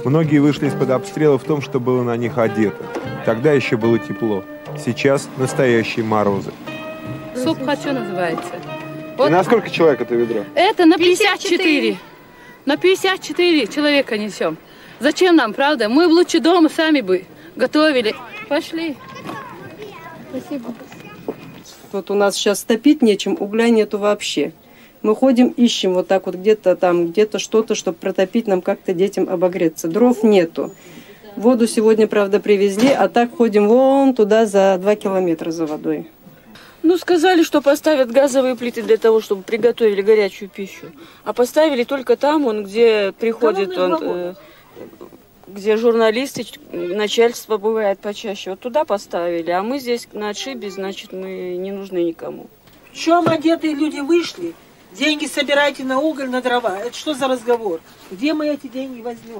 Многие вышли из-под обстрела в том, что было на них одето. Тогда еще было тепло. Сейчас настоящие морозы. Суп хочу называется. Вот. И на сколько человек это ведро? Это на 54. На 54 человека несем. Зачем нам, правда? Мы лучше дома сами бы готовили. Пошли. Спасибо. Вот у нас сейчас топить нечем, угля нету вообще. Мы ходим, ищем вот так вот где-то там, где-то что-то, чтобы протопить нам как-то детям обогреться. Дров нету. Воду сегодня, правда, привезли, а так ходим вон туда за 2 километра за водой. Ну, сказали, что поставят газовые плиты для того, чтобы приготовили горячую пищу. А поставили только там, где приходит, где журналисты, начальство бывает почаще. Вот туда поставили, а мы здесь на отшибе, значит, мы не нужны никому. В чем одетые люди вышли? Деньги собирайте на уголь, на дрова. Это что за разговор? Где мы эти деньги возьмем?